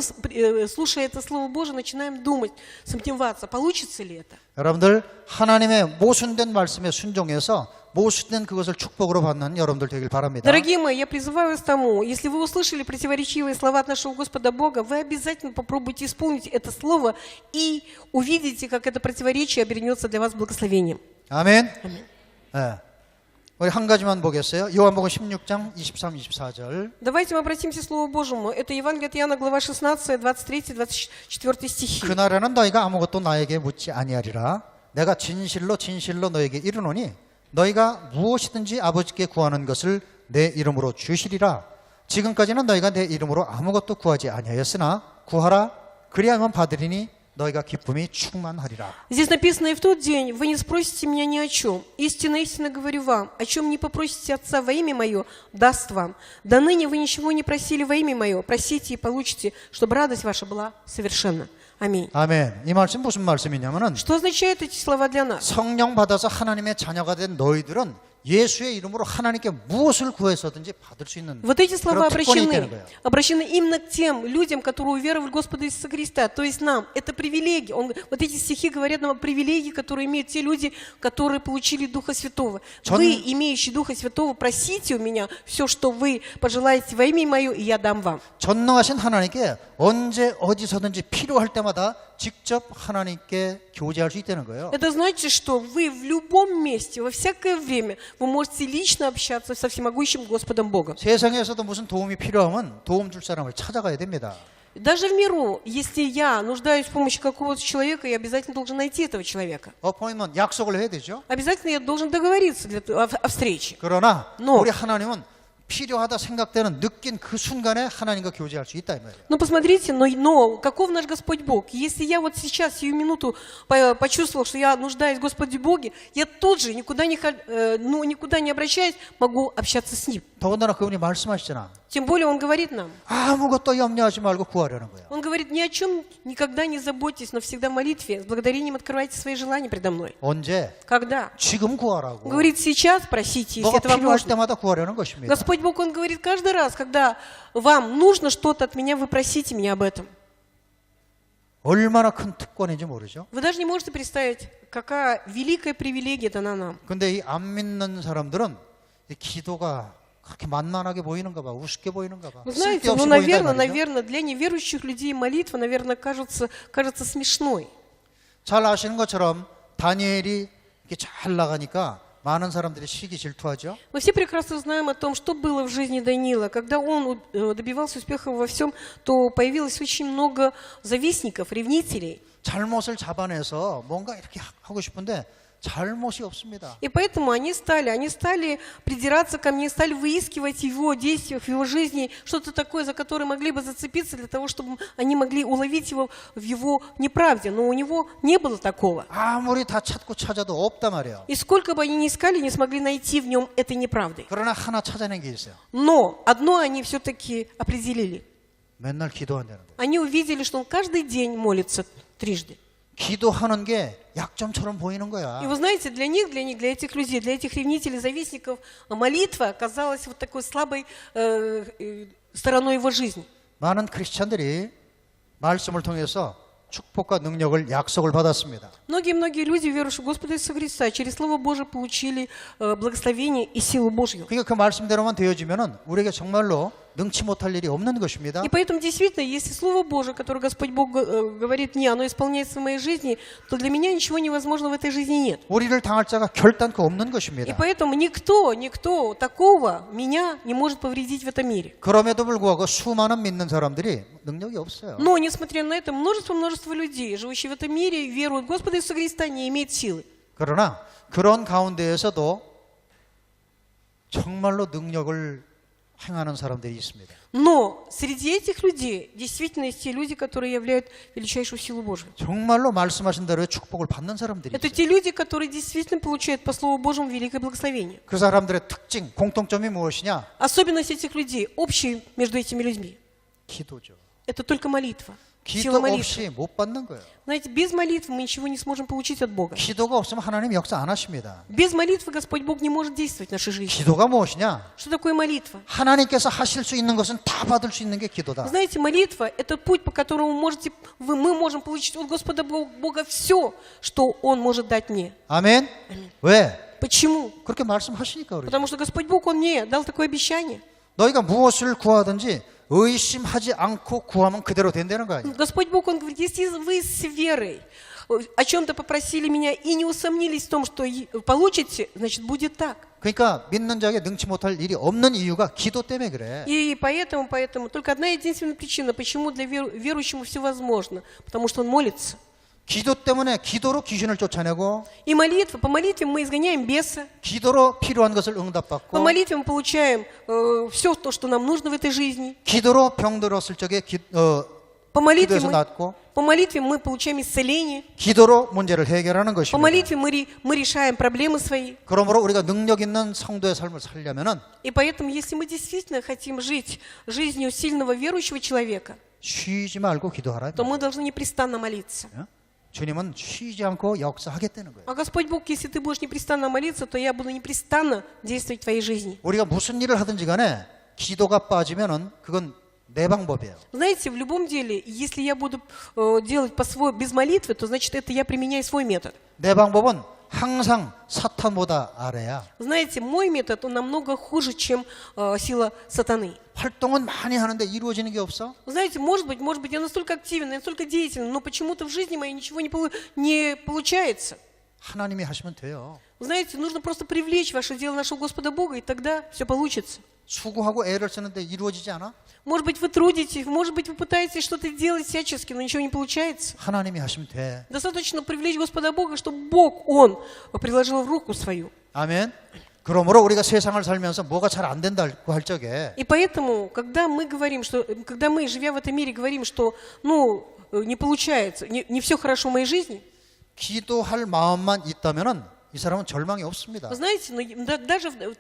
слушая это Слово Божие, начинаем думать, сомневаться, получится ли это. 여러분들 하나님의 모순된 말씀에 순종해서 모순된 그것을 축복으로 받는 여러분들 되길 바랍니다. Дорогие мои, я призываю вас к тому, если вы услышали противоречивые слова от нашего Господа Бога, вы обязательно попробуйте исполнить это слово и увидите, как это противоречие обернется для вас благословением. 아멘. 예. 우리 한 가지만 보겠어요. 요한복음 16장 23, 24절. Давайте мы обратимся к Слову Божьему. Это Евангелие от Иоанна, глава 16, 23, 24 стихи. 그날에는 너희가 아무것도 나에게 묻지 아니하리라. 내가 진실로 진실로 너에게 이르노니 너희가 무엇이든지 아버지께 구하는 것을 내 이름으로 주시리라. 지금까지는 너희가 내 이름으로 아무것도 구하지 아니하였으나 구하라. 그리하면 받으리니 너희가 기쁨이 충만하리라. Здесь написано: «И в тот день вы не спросите меня ни о чем. Истинно, истинно говорю вам, о чем не попросите Отца во имя Мое, даст вам. До ныне вы ничего не просили во имя Мое. Просите и получите, чтобы радость ваша была совершенна». Аминь. 아멘. 이 말씀 무슨 말씀이냐면은 Что означают эти слова для нас? 성령 받아서 하나님의 자녀가 된 너희들은 예수의 이름으로 하나님께 무엇을 구해서든지 받을 수 있는 Вот эти слова 그런 특권이 있다는 거예요. обращены именно к тем людям, которые уверовали в Господа Иисуса Христа. То есть нам. Это привилегия. Вот эти стихи говорят нам о привилегии, которые имеют те люди, которые получили Духа Святого. Вы, имеющие Духа Святого, просите у меня все, что вы пожелаете во имя Мое, и я дам вам. 전능하신 하나님께 언제 어디서든지 필요할 때마다 직접 하나님께 교제할 수 있다는 거예요. Это значит, что вы в любом месте, во всякое время, вы можете лично общаться со всемогущим Господом Богом. 세상에서도 무슨 도움이 필요하면 도움 줄 사람을 찾아가야 됩니다. Даже в миру, если я нуждаюсь в помощи какого-то человека, я обязательно должен найти этого человека. 보면 약속을 해야 되죠. Обязательно я должен договориться о встрече. 그러나 Но. 우리 하나님은 필요하다 생각되는 느낀 그 순간에 하나님과 교제할 수 있다 이 말이에요. Но посмотрите, но каков наш Господь Бог? Если я вот сейчас, сию минуту, почувствовал, что я нуждаюсь в Господе Боге, я тут же, никуда не обращаясь, могу общаться с Ним. 더군다나 그분이 말씀하시잖아. Тем более Он говорит нам. 아무것도 염려하지 말고 구하려는 거예요. Он говорит: ни о чем никогда не заботьтесь, но всегда в молитве, с благодарением открывайте свои желания предо мной. 언제? Когда? 지금 구하라고. Он говорит: сейчас просите, если 너가 это вам 필요할 нужно. 때마다 구하려는 것입니다. Господь Бог, Он говорит каждый раз, когда вам нужно что-то от меня, вы просите меня об этом. 얼마나 큰 특권인지 모르죠. Вы даже не можете представить, какая великая привилегия дана нам. 근데 이 안 믿는 사람들은 이 기도가 그렇게 만만하게 보이는가 봐, 우습게 보이는가 봐. Вы знаете, 쓸데없이 ну, 보인단 말이죠. наверное, для неверующих людей молитва, наверное, кажется смешной. 잘 아시는 것처럼 다니엘이 이렇게 잘 나가니까 많은 사람들이 시기 질투하죠. Мы все прекрасно знаем о том, что было в жизни Даниила. Когда он добивался успеха во всем, то появилось очень много завистников, ревнителей. 잘못을 잡아내서 뭔가 이렇게 하고 싶은데 잘못이 없습니다. И поэтому они стали придираться ко мне, стали выискивать в его действиях, в его жизни что-то такое, за которое могли бы зацепиться, для того, чтобы они могли уловить его в его неправде. Но у него не было такого. 아무리 다 찾고 찾아도 없단 말이에요. И сколько бы они ни искали, не смогли найти в нем этой неправды. 그러나 하나 찾아낸 게 있어요. Но одно они все-таки определили. 맨날 기도한다는 거예요. Они увидели, что он каждый день молится трижды. 기도하는 게 약점처럼 보이는 거야. И вы знаете, для этих людей, для этих ревнителей, завистников, молитва оказалась вот такой слабой стороной его жизни. 많은 크리스찬들이 말씀을 통해서 축복과 능력을 약속을 받았습니다. Многие люди, верующие в Господа Иисуса Христа, через Слово Божие получили благословение и силу Божью. 그러니까 그 말씀대로만 되어지면은 우리에게 정말로 능치 못할 일이 없는 것입니다. И поэтому действительно, если Слово Божие, которое Господь Бог говорит мне, оно исполняется в моей жизни, то для меня ничего невозможного в этой жизни нет. 우리를 당할 자가 결단코 없는 И 것입니다. поэтому никто такого меня не может повредить в этом мире. 그럼에도 불구하고 수많은 믿는 사람들이 능력이 없어요. Но, несмотря на это, множество людей, живущие в этом мире, веруют в Господа Иисуса Христа, не имеют силы. 그러나 그런 가운데에서도 정말로 능력을 행하는 사람들이 있습니다. Но среди этих людей действительно есть те люди, которые являют величайшую силу Божию. 정말로 말씀하신 대로 축복을 받는 사람들이 Это 있어요. те люди, которые действительно получают по Слову Божьему великое благословение. 그 사람들의 특징, 공통점이 무엇이냐? Особенность этих людей, общие между этими людьми, 기도죠. это только молитва. 기도 Сила молитвы. 없이 못 받는 거예요. Знаете, без молитвы мы ничего не сможем получить от Бога. 기도가 없으면 하나님 역사 안 하십니다. Без молитвы Господь Бог не может действовать в нашей жизни. 기도가 무엇이냐? Что такое молитва? 하나님께서 하실 수 있는 것은 다 받을 수 있는 게 기도다. Знаете, молитва – это путь, по которому мы можем получить от Господа Бога все, что Он может дать мне. 아멘? 왜? Почему? 그렇게 말씀하시니까 그러죠. Потому что Господь Бог, Он мне дал такое обещание. 너희가 무엇을 구하든지 의심하지 않고 구하면 그대로 된다는 거 아니에요. Господь Бог, Он говорит, если вы с верой о чем-то попросили меня и не усомнились в том, что получите, значит, будет так. 그러니까 믿는 자에게 능치 못할 일이 없는 이유가 기도 때문에 그래. И поэтому только одна единственная причина, почему для верующему все возможно, потому что он молится. 기도 때문에 기도로 귀신을 쫓아내고 И по молитве мы изгоняем беса, 기도로 필요한 것을 по 응답받고 молитве мы получаем все то, что нам нужно в этой жизни. 기도로 병들었을 적에 По молитве 기도에서 낫고 мы получаем исцеление. 기도로 문제를 해결하는 По 것입니다. молитве мы решаем проблемы свои. 그러므로 우리가 능력 있는 성도의 삶을 살려면은 И поэтому, если мы действительно хотим жить жизнью сильного верующего человека, 쉬지 말고 기도하라. то мы должны непрестанно молиться. 주님은 쉬지 않고 역사하겠다는 거예요. А Господь Бог, если ты будешь непрестанно молиться, то я буду непрестанно действовать в твоей жизни. 우리가 무슨 일을 하든지 간에 기도가 빠지면은 그건 내 방법이에요. Знаете, в любом деле, если я буду делать без молитвы, то значит это я применяю свой метод. 내 방법은 항상 사탄보다 아래야. Знаете, мой метод, он намного хуже, чем сила сатаны. 활동은 많이 하는데 이루어지는 게 없어? Знаете, может быть, я настолько активен, настолько деятелен, но почему-то в жизни моей ничего не получается. 하나님이 하시면 돼요. Знаете, нужно просто привлечь ваше дело нашего Господа Бога, и тогда все получится. 수고하고 애를 쓰는데 이루어지지 않아? Может быть, вы трудитесь, может быть, вы пытаетесь что-то делать всячески, но ничего не получается. 하나님이 하시면 돼. Достаточно привлечь Господа Бога, чтобы Бог, Он приложил руку свою. 아멘. 그러므로 우리가 세상을 살면서 뭐가 잘 안 된다고 할 적에 И поэтому, когда мы, живя в этом мире, говорим, что не получается, не все хорошо в моей жизни, 기도할 마음만 있다면은 이 사람은 절망이 없습니다. вы знаете, даже в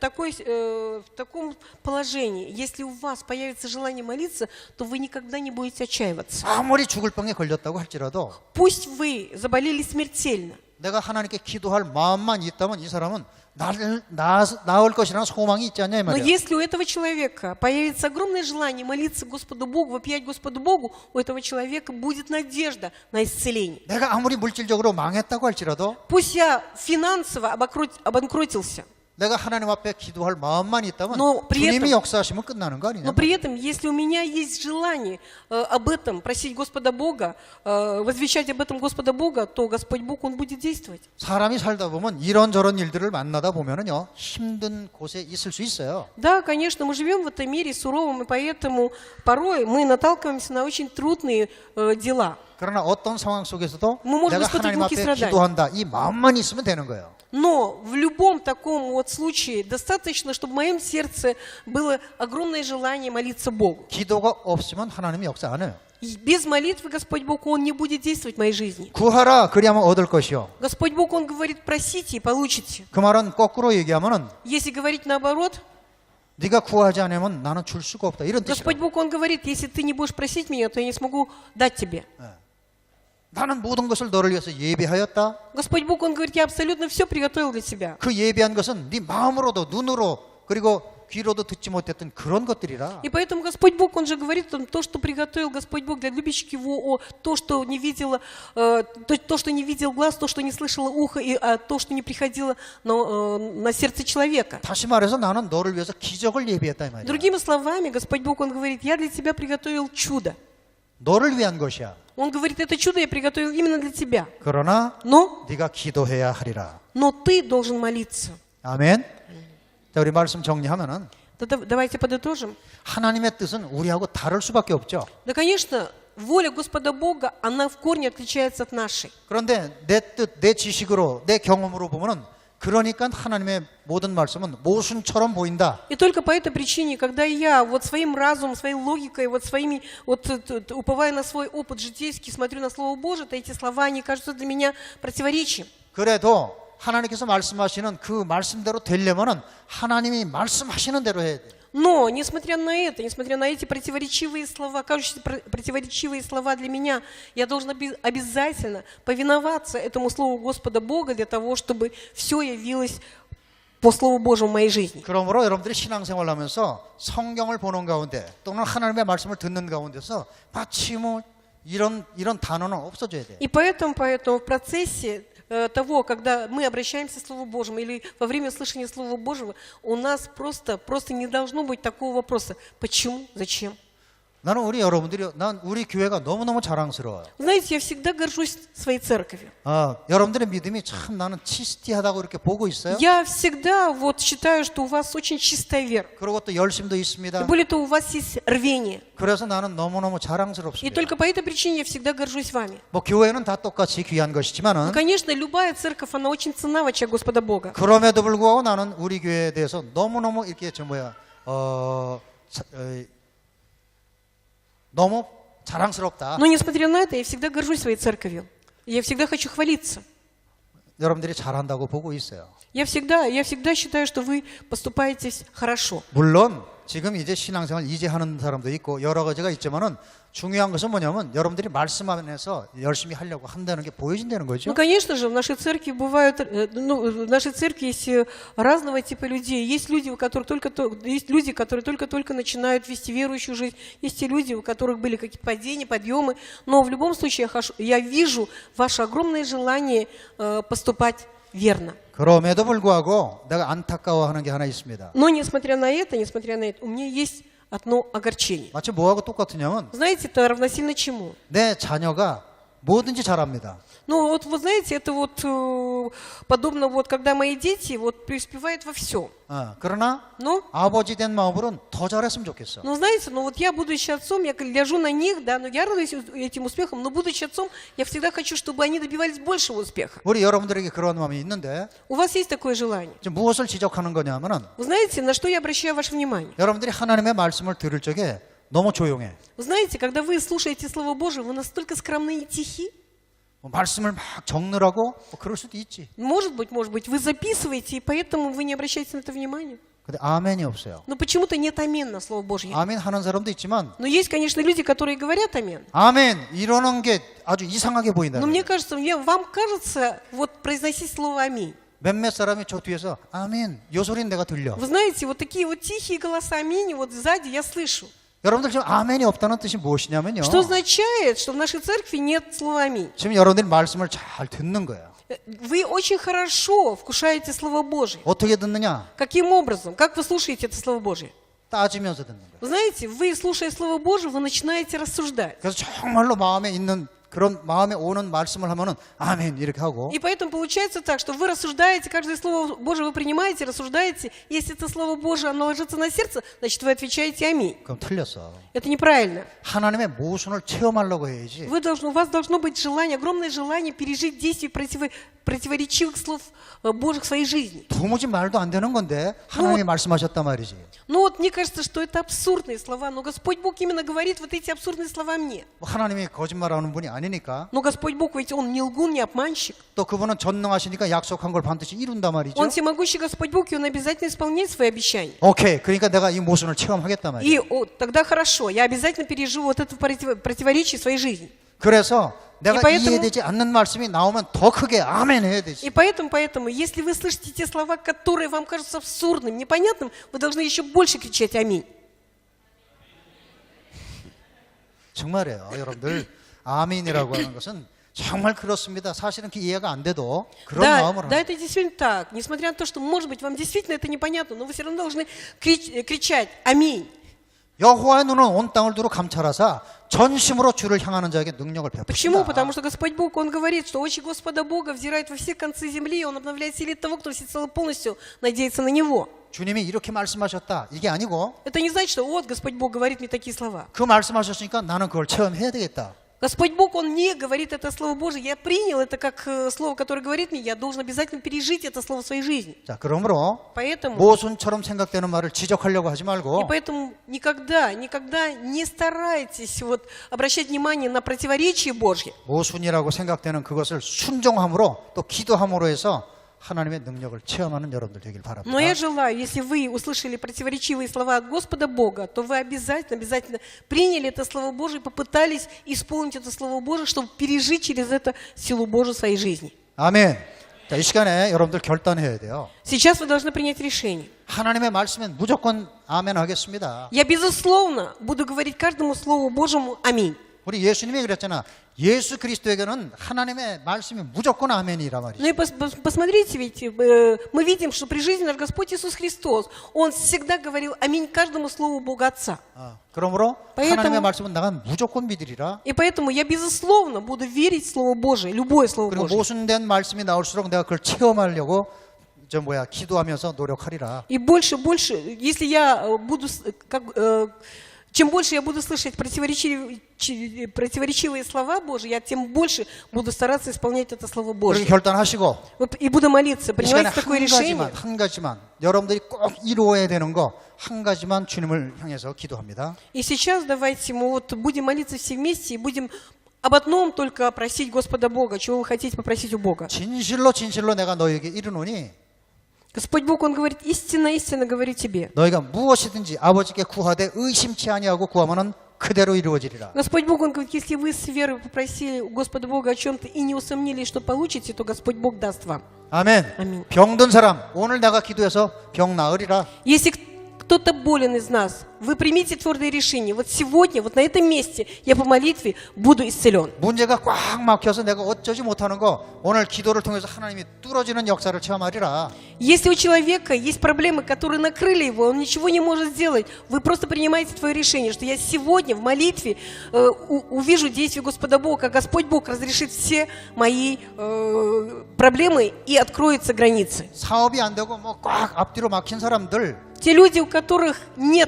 таком положении, если у вас появится желание молиться, то вы никогда не будете отчаиваться. 아무리 죽을 병에 걸렸다고 할지라도 Пусть вы заболели смертельно, 내가 하나님께 기도할 마음만 있다면 이 사람은 나을 것이라는 소망이 있지 않냐 이 Но 말이야. если у этого человека появится огромное желание молиться Господу Богу, вопиять Господу Богу, у этого человека будет надежда на исцеление. 내가 아무리 물질적으로 망했다고 할지라도 Пусть я финансово обанкротился, 내가 하나님 앞에 기도할 마음만 있다면 Но при 주님이 этом- 역사하시면 끝나는 거 아니냐. но при этом, если у меня есть желание об этом просить Господа Бога, возвещать об этом Господа Бога, то Господь Бог, Он будет действовать. 사람이 살다 보면 이런저런 일들을 만나다 보면은요 힘든 곳에 있을 수 있어요. Да, конечно, мы живем в этом мире суровом, и поэтому порой мы наталкиваемся на очень трудные дела. 그러나 어떤 상황 속에서도 Мы можем 내가 испытывать 하나님 муки 앞에 страданий. 기도한다 이 마음만 있으면 되는 거예요. Но в любом таком вот случае достаточно, чтобы в моем сердце было огромное желание молиться Богу. 기도가 없으면 하나님이 역사 안 해요. И без молитвы Господь Бог, Он не будет действовать в моей жизни. 구하라 그리하면 얻을 것이요. Господь Бог, Он говорит, просите и получите. 그 말은 거꾸로 얘기하면은 Если говорить наоборот, 네가 구하지 않으면 나는 줄 수가 없다 이런 Господь 뜻이에요. Бог, Он говорит, если ты не будешь просить меня, то я не смогу дать тебе. 나는 모든 것을 너를 위해서 예비하였다. Господь Бог, Он говорит, я абсолютно все приготовил для тебя. 그 예비한 것은 네 마음으로도 눈으로 그리고 귀로도 듣지 못했던 그런 것들이라. И поэтому Господь Бог, Он же говорит, Он то, что приготовил Господь Бог для любящих Его, то, что не видело, то, что не видел глаз, то, что не слышало ухо, и то, что не приходило на сердце человека. 다시 말해서 나는 너를 위해서 기적을 예비했다 이 말이야. Другими словами, Господь Бог, Он говорит, я для тебя приготовил чудо. 너를 위한 것이야. Он говорит, это чудо я приготовил именно для тебя. 그러나 Но 네가 기도해야 하리라. ты должен молиться. 아멘. 자, 우리 말씀 정리하면은 Давайте подытожим. 하나님의 뜻은 우리하고 다를 수밖에 없죠. Да, конечно, воля Господа Бога, она в корне отличается от нашей. 그런데 내 뜻, 내 지식으로, 내 경험으로 보면은 그러니까 하나님의 모든 말씀은 모순처럼 보인다. И только по этой причине, когда я вот своим разумом, своей логикой, вот своими, вот уповая на свой опыт житейский, смотрю на Слово Божие, то эти слова, они кажутся для меня противоречием. 그래도 하나님께서 말씀하시는 그 말씀대로 되려면은 하나님이 말씀하시는 대로 해야 돼. Но, несмотря на это, несмотря на эти противоречивые слова, кажущиеся противоречивые слова для меня, я должен обязательно повиноваться этому Слову Господа Бога для того, чтобы все явилось по Слову Божьему в моей жизни. 그러므로 여러분들이 신앙생활을 하면서 성경을 보는 가운데 또는 하나님의 말씀을 듣는 가운데서 마치 뭐 이런 단어는 없어져야 돼. И поэтому в процессе того, когда мы обращаемся к Слову Божьему или во время слышания Слова Божьего, у нас просто не должно быть такого вопроса. Почему? Зачем? 나는 우리 교회가 너무너무 자랑스러워요. Знаете, я всегда горжусь своей церковью. 여러분들의 믿음이 참 나는 치스티하다고 이렇게 보고 있어요. Я всегда вот считаю, что у вас очень чистая вера. 그리고 또 열심도 И 있습니다. более того, у вас есть рвение. 그래서 나는 너무너무 И 자랑스럽습니다. только по этой причине я всегда горжусь вами. 뭐 교회는 다 똑같이 귀한 Ну, 것이지만은 конечно, любая церковь, она очень ценна в очах Господа Бога. 그럼에도 불구하고 나는 우리 교회에 대해서 너무너무 이렇게 너무 자랑스럽다. Но несмотря на это, я всегда горжусь своей церковью. И я всегда хочу хвалиться. 여러분들이 잘한다고 보고 있어요. Я всегда считаю, что вы поступаете хорошо. 물론 지금 이제 신앙생활 이제 하는 사람도 있고 여러 가지가 있지만은 중요한 것은 뭐냐면 여러분들이 말씀 안에서 열심히 하려고 한다는 게 보여진다는 거죠. Ну, конечно же, в нашей церкви бывают, в нашей церкви есть разного типа людей. Есть люди, которые только-только начинают вести верующую жизнь. Есть те люди, у которых были какие-то падения, подъемы. Но в любом случае я вижу ваше огромное желание поступать верно. 그럼에도 불구하고 내가 안타까워하는 게 하나 있습니다. Но несмотря на это, у меня есть одно огорчение. 마치 뭐하고 똑같으냐면 Знаете, это равносильно чему? 내 자녀가 뭐든지 잘합니다. Ну, вот вы знаете, это вот подобно вот, когда мои дети вот преуспевают во всем. 그러나 Ну, 아버지 된 마음으로는 더 잘했으면 좋겠어. ну, знаете, ну вот я, будучи отцом, я гляжу на них, да, но я радуюсь этим успехам, но будучи отцом, я всегда хочу, чтобы они добивались большего успеха. 우리 여러분들에게 그런 마음이 있는데 У вас есть такое желание? 지금 무엇을 지적하는 거냐면은 Вы знаете, на что я обращаю ваше внимание? 여러분들이 하나님의 말씀을 들을 적에 너무 조용해. Вы знаете, когда вы слушаете Слово Божие, вы настолько скромны и тихи. 말씀을 막 적느라고 그럴 수도 있지. Может быть, вы записываете, и поэтому вы не обращаете на это внимания. 근데 아멘이 없어요. Но почему-то нет амин на Слово Божье. 아멘 하는 사람도 있지만 Но есть, конечно, люди, которые говорят амин. 아멘 이러는 게 아주 이상하게 보인다. Но мне кажется, вам кажется, вот произносить слово аминь. 몇몇 사람이 저 뒤에서 아멘 요 소리는 내가 들려. Вы знаете, вот такие вот тихие голоса аминь, вот сзади я слышу. 여러분들 지금 아멘이 없다는 뜻이 무엇이냐면요. Что означает, что в нашей церкви нет слова аминь. 지금 여러분들이 말씀을 잘 듣는 거예요. Вы очень хорошо вкушаете Слово Божие. 어떻게 듣느냐? Каким образом? Как вы слушаете это Слово Божие? 따지면서 듣는 거예요. Вы знаете, вы, слушая Слово Божие, вы начинаете рассуждать. 그래서 정말로 마음에 있는 그런 마음에 오는 말씀을 하면은 아멘 이렇게 하고 И поэтому получается так, что вы рассуждаете, каждое Слово Божие вы принимаете, рассуждаете. Если это Слово Божие, оно ложится на сердце, значит, вы отвечаете аминь. 그럼 틀렸어. Это неправильно. 하나님의 모순을 체험하려고 해야지. У вас должно быть желание, огромное желание пережить действие противоречивых слов Божьих в своей жизни. 도무지 말도 안 되는 건데 하나님이 말씀하셨단 말이지. Ну вот мне кажется, что это абсурдные слова, но Господь Бог именно говорит вот эти абсурдные слова мне. 하나님이 거짓말하는 분이 아니니까 Но Господь Бог, ведь Он не лгун, не обманщик. 또 그분은 전능하시니까 약속한 걸 반드시 이룬단 말이죠. Он всемогущий Господь Бог, и Он обязательно исполняет свои обещания. 오케이. 그러니까 내가 이 모순을 체험하겠단 말이야. И тогда хорошо, я обязательно переживу вот это противоречие в своей жизни. 그래서 내가 поэтому- 이해되지 않는 말씀이 나오면 더 크게 아멘 해야 되지. И поэтому, если вы слышите те слова, которые вам кажутся абсурдным, непонятным, вы должны еще больше кричать «Аминь». 정말이에요. 여러분들 아멘이라고 하는 것은 정말 그렇습니다. 사실은 그 이해가 안 돼도 그런 마음으로 Да, это действительно так. Несмотря на то, что, может быть, вам действительно это непонятно, но вы все равно должны кричать «Аминь». 여호와의 눈은 온 땅을 두루 감찰하사 전심으로 주를 향하는 자에게 능력을 Почему? 베푸신다. Потому что Господь Бог, Он говорит, что очи Господа Бога взирают во все концы земли, и Он обновляет силы того, кто всецело полностью надеется на Него. 주님이 이렇게 말씀하셨다. 이게 아니고 Это не значит, что вот Господь Бог говорит мне такие слова. 그 말씀하셨으니까 나는 그걸 체험해야 되겠다. Господь Бог, Он не говорит это Слово Божие. Я принял это как слово, которое говорит мне, я должен обязательно пережить это слово в своей жизни. 자, 그러므로 Поэтому, 모순처럼 생각되는 말을 지적하려고 하지 и 말고 поэтому никогда не старайтесь вот, обращать внимание на противоречие Божье. 모순이라고 생각되는 그것을 순종함으로 또 기도함으로 해서 하나님의 능력을 체험하는 여러분들 되길 바랍니다. Но я желаю, если вы услышали противоречивые слова от Господа Бога, то вы обязательно приняли это Слово Божие и попытались исполнить это Слово Божие, чтобы пережить через это силу Божию в своей жизни. 아멘. 자, 이 시간에 여러분들 결단해야 돼요. Сейчас вы должны принять решение. 하나님의 말씀엔 무조건 아멘 하겠습니다. Я, безусловно, буду говорить каждому Слову Божьему «Аминь». 우리 예수님이 그랬잖아. 예수 그리스도에게는 하나님의 말씀이 무조건 아멘이라 말이죠. Ну и посмотрите, ведь мы видим, что при жизни наш Господь Иисус Христос, Он всегда говорил «Аминь» каждому Слову Бога Отца. 그러므로 поэтому- 하나님의 말씀은 나간 무조건 믿으리라. И поэтому я, безусловно, буду верить в Слово Божие, любое Слово 그리고 Божие. 모순된 말씀이 나올수록 내가 그걸 체험하려고 기도하면서 노력하리라. И больше, если я буду, чем больше я буду слышать противоречивые слова Божьи, я тем больше буду стараться исполнять это Слово 그렇게 Божье. 결단하시고 Вот, и буду молиться, 이 시간에 принимайте такое решение. 한 가지만 여러분들이 꼭 이루어야 되는 거 한 가지만 주님을 향해서 기도합니다. И сейчас давайте мы вот будем молиться все вместе и будем об одном только просить Господа Бога, чего вы хотите попросить у Бога. 진실로 내가 너에게 이르노니 Господь Бог, Он говорит, истинно говорю тебе. 너희가 무엇이든지 아버지께 구하되 의심치 아니하고 구하면은 그대로 이루어지리라. Господь Бог, Он говорит, если вы с верой попросили у Господа Бога о чем-то и не усомнились, что получите, то Господь Бог даст вам. 아멘. 아멘. 병든 사람 오늘 내가 기도해서 병 나으리라. Если кто-то болен из нас, вы примите твердое решение. Вот сегодня, вот на этом месте, я по молитве буду исцелен. 문제가 꽉 막혀서 내가 어쩌지 못하는 거 오늘 기도를 통해서 하나님이 뚫어지는 역사를 체험하리라. Если у человека есть проблемы, которые накрыли его, он ничего не может сделать, вы просто принимаете твое решение, что я сегодня в молитве увижу действие Господа Бога, как Господь Бог разрешит все мои проблемы и откроются границы. 사업이 안 되고 뭐 꽉 앞뒤로 막힌 사람들 Те люди, у которых не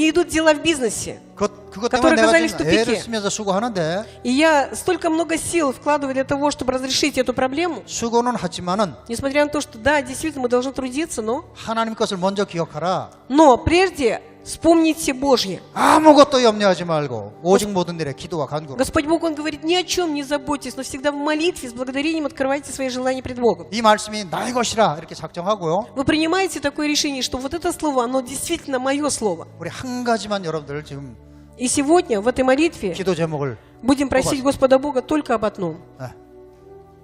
идут дела в бизнесе, 그것 которые 때문에 내가 оказались в 지금 애를 тупике. 쓰면서 수고하는데 И я столько много сил вкладываю для того, чтобы разрешить эту проблему, 수고는 하지만은 несмотря на то, что да, действительно мы должны трудиться, 하나님 것을 먼저 기억하라. но прежде Вспомните Божье. 아무것도 염려하지 말고 오직 모든 일에 기도와 간구로. Господь Бог, Он говорит, ни о чем не заботьтесь, но всегда в молитве, с благодарением открывайте свои желания пред Богом. 이 말씀이 나의 것이라 이렇게 작정하고요. Вы принимаете такое решение, что вот это слово, оно действительно мое слово. 우리 한 가지만 여러분들 지금 И сегодня в этой молитве 기도 제목을 будем просить Господа Бога только об одном. 네.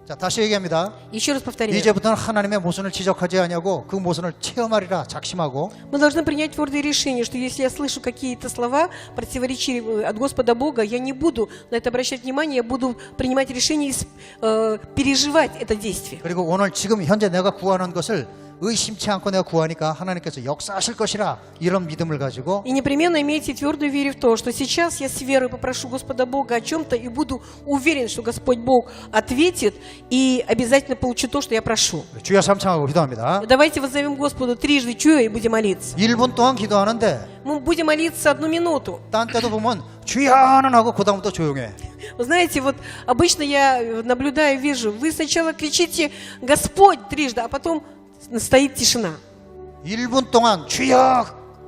자, 다시 얘기합니다. Еще раз повторяю. 이제부터는 하나님의 모순을 지적하지 아니하고 그 모순을 체험하리라 작심하고 Мы должны принять твердое решение, что если я слышу какие-то слова противоречивые от Господа Бога, я не буду на это обращать внимание, я буду принимать решение и переживать это действие. 그리고 오늘 지금 현재 내가 구하는 것을 의심치 않고 내가 구하니까 하나님께서 역사하실 것이라 이런 믿음을 가지고 И непременно имейте твердую веру в то, что сейчас я с верой попрошу Господа Бога о чем-то и буду уверен, что Господь Бог ответит и обязательно получу то, что я прошу. 주여 삼창하고 기도합니다. Давайте воззовем Господу трижды чуя и будем молиться. 1분 동안 기도하는데 Мы будем молиться 1 минуту. 딴 때도 보면 주여는 하고 그 다음부터 조용해. Вы знаете, вот обычно я наблюдаю, вижу, вы сначала кричите «Господь» трижды, а потом стоит тишина. 1분 동안 주여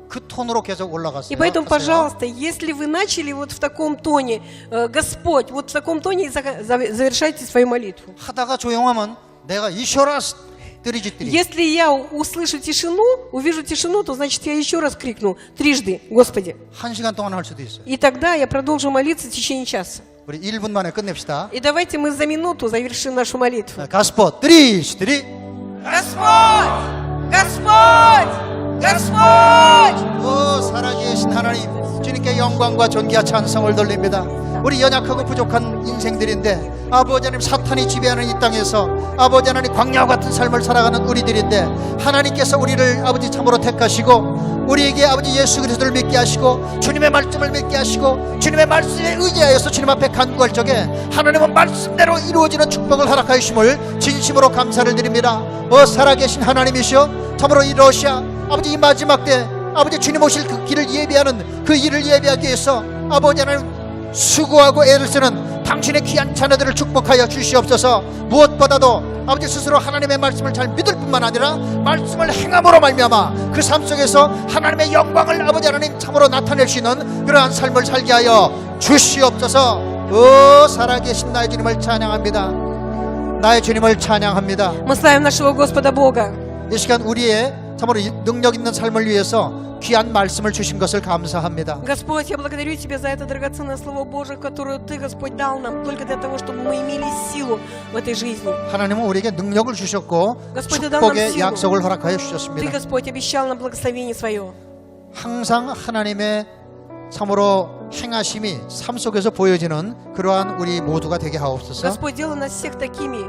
그 톤으로 계속 올라갔어요. И поэтому, 하세요. пожалуйста, если вы начали вот в таком тоне «Господь», вот в таком тоне завершайте свою молитву. 하다가 조용하면 내가 еще раз 뜨리짓뜨리. Если я услышу тишину, увижу тишину, то значит я еще раз крикну трижды «Господи». 1시간 동안 할 수도 있어요. И тогда я продолжу молиться в течение часа. 우리 1분 만에 끝냅시다. И давайте мы за минуту завершим нашу молитву. 가스포 뜨리짓뜨리. Господь! Господь! Господь! 오 살아계신 하나님 주님께 영광과 존귀와 찬송을 돌립니다. 우리 연약하고 부족한 인생들인데 아버지 하나님 사탄이 지배하는 이 땅에서 아버지 하나님 광야와 같은 삶을 살아가는 우리들인데 하나님께서 우리를 아버지 참으로 택하시고 우리에게 아버지 예수 그리스도를 믿게 하시고 주님의 말씀을 믿게 하시고 주님의 말씀에 의지하여서 주님 앞에 간구할 적에 하나님은 말씀대로 이루어지는 축복을 허락하여 주심을 진심으로 감사를 드립니다. 살아계신 하나님이시여 참으로 이 러시아 아버지 이 마지막 때 아버지 주님 오실 그 길을 예비하는 그 일을 예비하기 위해서 아버지 하나님 수고하고 애를 쓰는 당신의 귀한 자녀들을 축복하여 주시옵소서. 무엇보다도 아버지 스스로 하나님의 말씀을 잘 믿을 뿐만 아니라 말씀을 행함으로 말미암아 그 삶 속에서 하나님의 영광을 아버지 하나님 참으로 나타낼 수 있는 그러한 삶을 살게 하여 주시옵소서. 살아계신 나의 주님을 찬양합니다. 나의 주님을 찬양합니다. Мы славим нашего Господа Бога. 이 시간 우리의 참으로 능력 있는 삶을 위해서 귀한 말씀을 주신 것을 감사합니다. Господь, я благодарю Тебя за это драгоценное Слово Божие, которое Ты, Господь, дал нам только для того, чтобы мы имели силу в этой жизни. 하나님은 우리에게 능력을 주셨고 Господь, дай нам 축복의 силу. 약속을 허락하여 Ты, 주셨습니다. Господь, обещал нам благословение Свое. 항상 하나님의 참으로 행하심이 삶 속에서 보여지는 그러한 우리 모두가 되게 하옵소서. Господь, делай нас всех такими,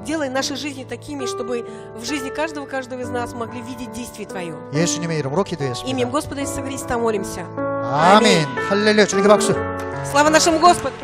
делай наши жизни такими, чтобы в жизни каждого из нас могли видеть действие Твое. 예수님의 이름으로 Именем 기도했습니다. Господа Иисуса Христа молимся. 아멘. 할렐루야. 주님께 박수. Слава нашему Господу!